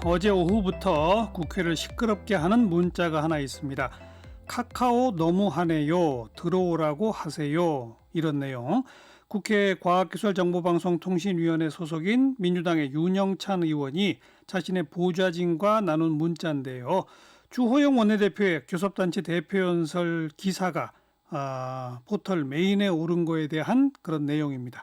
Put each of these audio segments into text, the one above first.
어제 오후부터 국회를 시끄럽게 하는 문자가 하나 있습니다. 카카오 너무하네요. 들어오라고 하세요. 이런 내용. 국회 과학기술정보방송통신위원회 소속인 민주당의 윤영찬 의원이 자신의 보좌진과 나눈 문자인데요. 주호영 원내대표의 교섭단체 대표연설 기사가 포털 메인에 오른 거에 대한 그런 내용입니다.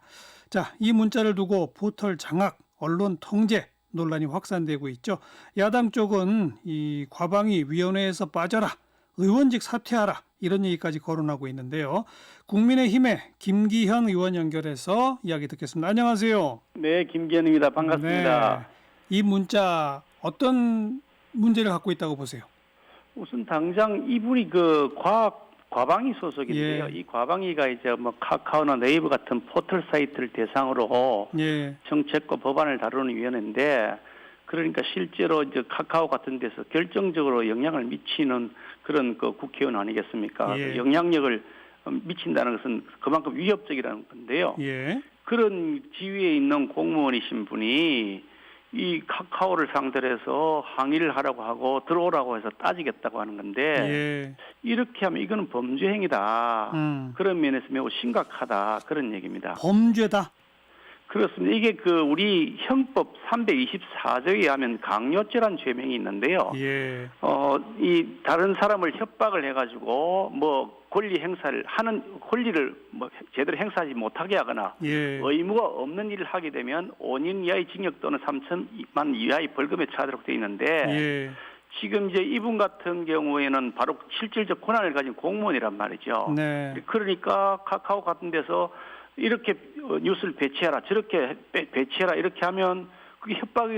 자, 이 문자를 두고 포털 장악, 언론 통제 논란이 확산되고 있죠. 야당 쪽은 이 과방위 위원회에서 빠져라, 의원직 사퇴하라 이런 얘기까지 거론하고 있는데요. 국민의힘의 김기현 의원 연결해서 이야기 듣겠습니다. 안녕하세요. 네, 김기현입니다. 반갑습니다. 네, 이 문자 어떤 문제를 갖고 있다고 보세요? 우선 당장 이분이 과방위 소속인데요. 예. 이 과방위가 이제 카카오나 네이버 같은 포털 사이트를 대상으로 예. 정책과 법안을 다루는 위원회인데, 그러니까 실제로 이제 카카오 같은 데서 결정적으로 영향을 미치는 그런 국회의원 아니겠습니까? 예. 영향력을 미친다는 것은 그만큼 위협적이라는 건데요. 예. 그런 지위에 있는 공무원이신 분이 이 카카오를 상대로 해서 항의를 하라고 하고 들어오라고 해서 따지겠다고 하는 건데, 예. 이렇게 하면 이거는 범죄 행위다. 그런 면에서 매우 심각하다. 그런 얘기입니다. 범죄다. 그렇습니다. 이게 우리 형법 324조에 의하면 강요죄란 죄명이 있는데요. 예. 이 다른 사람을 협박을 해가지고 권리 행사를 하는 권리를 제대로 행사하지 못하게 하거나 예. 의무가 없는 일을 하게 되면 5년 이하의 징역 또는 3천만 이하의 벌금에 처하도록 되어 있는데, 예. 지금 이제 이분 같은 경우에는 바로 실질적 권한을 가진 공무원이란 말이죠. 네. 그러니까 카카오 같은 데서 이렇게 뉴스를 배치해라, 저렇게 배치해라 이렇게 하면 그게 협박이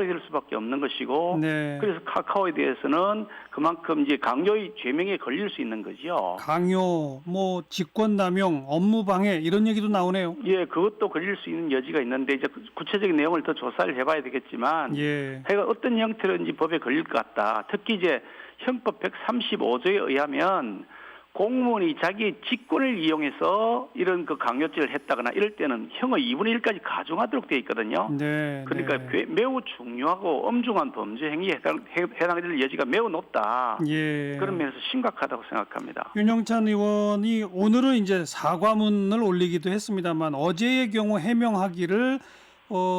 될 수밖에 없는 것이고, 네. 그래서 카카오에 대해서는 그만큼 이제 강요의 죄명에 걸릴 수 있는 거죠. 강요, 직권남용, 업무방해 이런 얘기도 나오네요. 예, 그것도 걸릴 수 있는 여지가 있는데 이제 구체적인 내용을 더 조사를 해봐야 되겠지만, 예. 해가 어떤 형태로든지 법에 걸릴 것 같다. 특히 이제 형법 135조에 의하면 공무원이 자기의 직권을 이용해서 이런 강요죄를 했다거나 이럴 때는 형의 2분의 1까지 가중하도록 되어 있거든요. 네. 그러니까 네. 매우 중요하고 엄중한 범죄 행위에 해당될 여지가 매우 높다. 예. 그런 면에서 심각하다고 생각합니다. 윤영찬 의원이 오늘은 이제 사과문을 올리기도 했습니다만 어제의 경우 해명하기를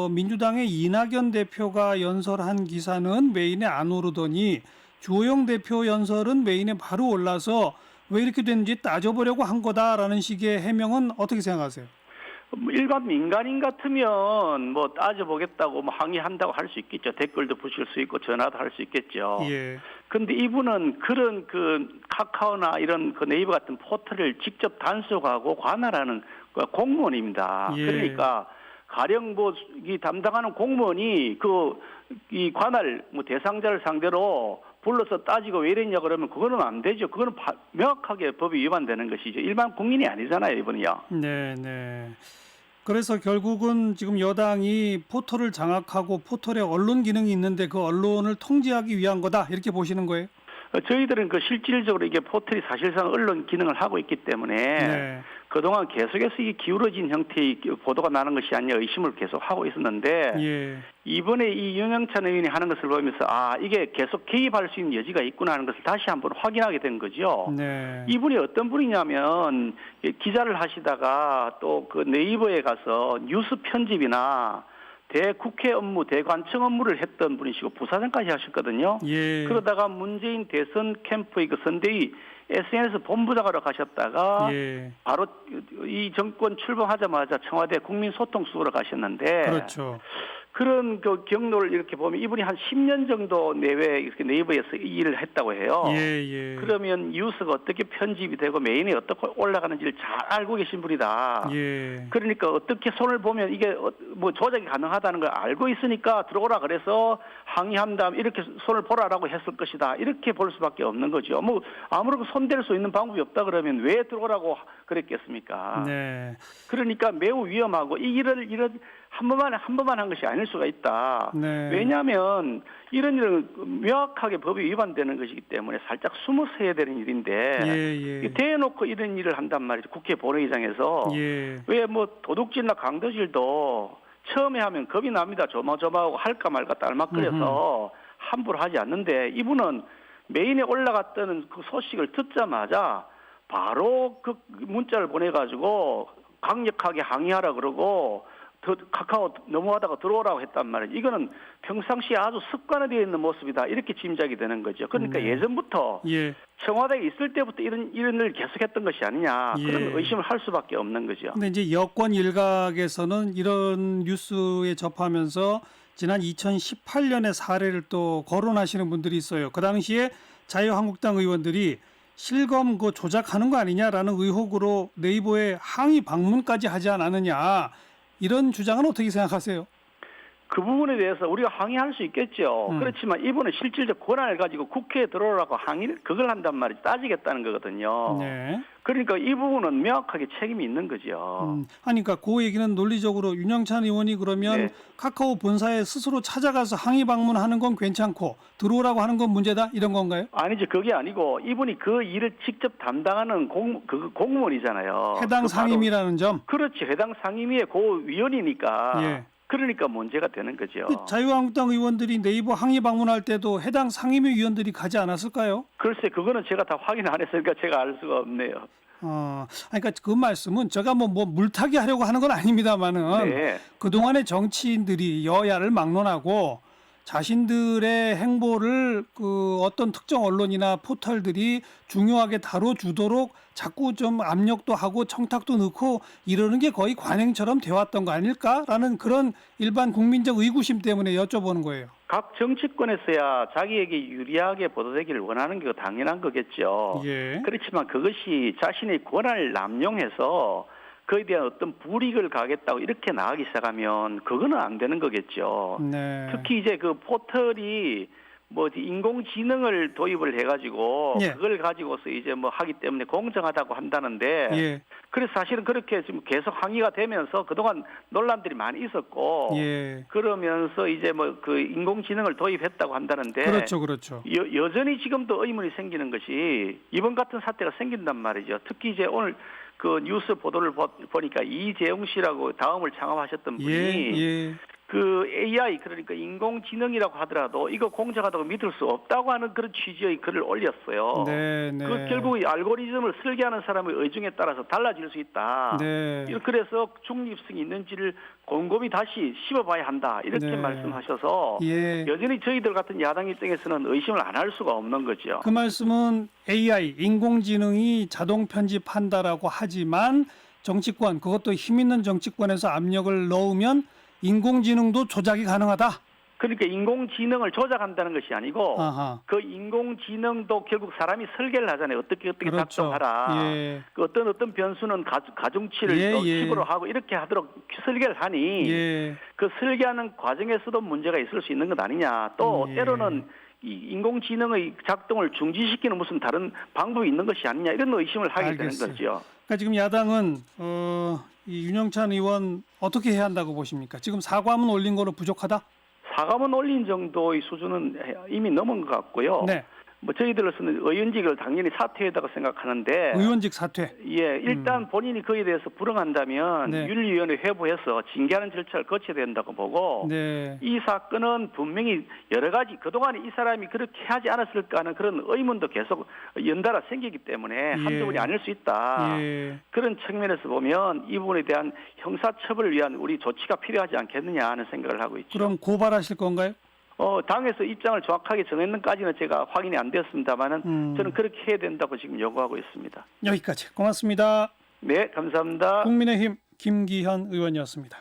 민주당의 이낙연 대표가 연설한 기사는 메인에 안 오르더니 주호영 대표 연설은 메인에 바로 올라서 왜 이렇게 됐는지 따져보려고 한 거다라는 식의 해명은 어떻게 생각하세요? 일반 민간인 같으면 따져보겠다고 항의한다고 할 수 있겠죠. 댓글도 붙일 수 있고 전화도 할 수 있겠죠. 예. 근데 이분은 그런 카카오나 이런 네이버 같은 포털을 직접 단속하고 관할하는 공무원입니다. 예. 그러니까 가령 이 담당하는 공무원이 이 관할 대상자를 상대로 불러서 따지고 왜 이랬냐 그러면 그거는 안 되죠. 그거는 명확하게 법이 위반되는 것이죠. 일반 국민이 아니잖아요, 이분이요. 네, 네. 그래서 결국은 지금 여당이 포털을 장악하고 포털에 언론 기능이 있는데 그 언론을 통제하기 위한 거다 이렇게 보시는 거예요? 저희들은 실질적으로 이게 포털이 사실상 언론 기능을 하고 있기 때문에 네. 그동안 계속해서 이 기울어진 형태의 보도가 나는 것이 아니냐 의심을 계속 하고 있었는데, 예. 이번에 이 윤영찬 의원이 하는 것을 보면서 이게 계속 개입할 수 있는 여지가 있구나 하는 것을 다시 한번 확인하게 된 거죠. 네. 이분이 어떤 분이냐면 기자를 하시다가 또 네이버에 가서 뉴스 편집이나 대국회 업무, 대관청 업무를 했던 분이시고 부사장까지 하셨거든요. 예. 그러다가 문재인 대선 캠프의 선대위 SNS 본부장으로 가셨다가 예. 바로 이 정권 출범하자마자 청와대 국민소통수석으로 가셨는데, 그렇죠. 그런 경로를 이렇게 보면 이분이 한 10년 정도 내외 이렇게 네이버에서 이 일을 했다고 해요. 예. 그러면 뉴스가 어떻게 편집이 되고 메인에 어떻게 올라가는지를 잘 알고 계신 분이다. 예. 그러니까 어떻게 손을 보면 이게 조작이 가능하다는 걸 알고 있으니까 들어오라 그래서 항의한다 이렇게 손을 보라라고 했을 것이다. 이렇게 볼 수밖에 없는 거죠. 아무런 손댈 수 있는 방법이 없다 그러면 왜 들어오라고 그랬겠습니까? 네. 그러니까 매우 위험하고 이 일을 한 번만 한 것이 아닐 수가 있다. 네. 왜냐하면 이런 일은 명확하게 법이 위반되는 것이기 때문에 살짝 숨어서 해야 되는 일인데, 예. 대놓고 이런 일을 한단 말이죠. 국회 본회의장에서. 예. 왜 도둑질이나 강도질도 처음에 하면 겁이 납니다. 조마조마하고 할까 말까 딸막거려서 함부로 하지 않는데 이분은 메인에 올라갔던 그 소식을 듣자마자 바로 그 문자를 보내가지고 강력하게 항의하라 그러고 카카오 넘어가다가 들어오라고 했단 말이에요. 이거는 평상시에 아주 습관화되어 있는 모습이다. 이렇게 짐작이 되는 거죠. 그러니까 예전부터 예. 청와대에 있을 때부터 이런 일을 계속했던 것이 아니냐. 예. 그런 의심을 할 수밖에 없는 거죠. 근데 이제 여권 일각에서는 이런 뉴스에 접하면서 지난 2018년의 사례를 또 거론하시는 분들이 있어요. 그 당시에 자유한국당 의원들이 실검 그 조작하는 거 아니냐라는 의혹으로 네이버에 항의 방문까지 하지 않았느냐. 이런 주장은 어떻게 생각하세요? 그 부분에 대해서 우리가 항의할 수 있겠죠. 그렇지만 이분은 실질적 권한을 가지고 국회에 들어오라고 항의를 그걸 한단 말이지 따지겠다는 거거든요. 네. 그러니까 이 부분은 명확하게 책임이 있는 거죠. 아니, 그러니까 그 얘기는 논리적으로 윤영찬 의원이 그러면 네. 카카오 본사에 스스로 찾아가서 항의 방문하는 건 괜찮고 들어오라고 하는 건 문제다 이런 건가요? 아니죠. 그게 아니고 이분이 그 일을 직접 담당하는 공무원이잖아요. 해당 그 바로- 상임이라는 점. 그렇지. 해당 상임위의 고위원이니까. 예. 그러니까 문제가 되는 거죠. 그 자유한국당 의원들이 네이버 항의 방문할 때도 해당 상임위 위원들이 가지 않았을까요? 글쎄 그거는 제가 다 확인 안 했으니까 제가 알 수가 없네요. 그러니까 그 말씀은 제가 뭐 물타기 하려고 하는 건 아닙니다만은 네. 그동안의 정치인들이 여야를 막론하고 자신들의 행보를 그 어떤 특정 언론이나 포털들이 중요하게 다뤄주도록 자꾸 좀 압력도 하고 청탁도 넣고 이러는 게 거의 관행처럼 되어왔던 거 아닐까라는 그런 일반 국민적 의구심 때문에 여쭤보는 거예요. 각 정치권에서야 자기에게 유리하게 보도되기를 원하는 게 당연한 거겠죠. 예. 그렇지만 그것이 자신의 권한을 남용해서 그에 대한 어떤 불이익을 가겠다고 이렇게 나가기 시작하면 그거는 안 되는 거겠죠. 네. 특히 이제 그 포털이 뭐 인공지능을 도입을 해가지고 예. 그걸 가지고서 이제 뭐 하기 때문에 공정하다고 한다는데 예. 그래서 사실은 그렇게 지금 계속 항의가 되면서 그동안 논란들이 많이 있었고 예. 그러면서 이제 뭐 그 인공지능을 도입했다고 한다는데 그렇죠, 그렇죠. 여전히 지금도 의문이 생기는 것이 이번 같은 사태가 생긴단 말이죠. 특히 이제 오늘 그 뉴스 보도를 보니까 이재용 씨라고 다음을 창업하셨던 분이 예. 그 AI 그러니까 인공지능이라고 하더라도 이거 공정하다고 믿을 수 없다고 하는 그런 취지의 글을 올렸어요. 네. 그 결국 이 알고리즘을 설계하는 사람의 의중에 따라서 달라질 수 있다. 네. 그래서 중립성이 있는지를 곰곰이 다시 씹어봐야 한다. 이렇게 네. 말씀하셔서 예. 여전히 저희들 같은 야당 입장에서는 의심을 안 할 수가 없는 거죠. 그 말씀은 AI, 인공지능이 자동 편집한다라고 하지만 정치권, 그것도 힘 있는 정치권에서 압력을 넣으면 인공지능도 조작이 가능하다. 그러니까 인공지능을 조작한다는 것이 아니고 아하. 그 인공지능도 결국 사람이 설계를 하잖아요. 어떻게 그렇죠. 작동하라. 예. 그 어떤 변수는 가중치를 예, 또 예. 10으로 하고 이렇게 하도록 설계를 하니 예. 그 설계하는 과정에서도 문제가 있을 수 있는 것 아니냐. 또 예. 때로는 이 인공지능의 작동을 중지시키는 무슨 다른 방법이 있는 것이 아니냐 이런 의심을 하게 알겠어요. 되는 거죠. 그러니까 지금 야당은 이 윤영찬 의원 어떻게 해야 한다고 보십니까? 지금 사과문 올린 거로 부족하다? 사과문 올린 정도의 수준은 이미 넘은 것 같고요. 네. 뭐 저희들로서는 의원직을 당연히 사퇴했다고 생각하는데 의원직 사퇴. 예, 일단 본인이 거기에 대해서 불응한다면 네. 윤리위원회 회부해서 징계하는 절차를 거쳐야 된다고 보고 네. 이 사건은 분명히 여러 가지 그동안 이 사람이 그렇게 하지 않았을까 하는 그런 의문도 계속 연달아 생기기 때문에 한두 번이 아닐 수 있다. 예. 그런 측면에서 보면 이 부분에 대한 형사처벌을 위한 우리 조치가 필요하지 않겠느냐 하는 생각을 하고 있죠. 그럼 고발하실 건가요? 당에서 입장을 정확하게 정했는까지는 제가 확인이 안 됐습니다만은 저는 그렇게 해야 된다고 지금 요구하고 있습니다. 여기까지. 고맙습니다. 네, 감사합니다. 국민의힘 김기현 의원이었습니다.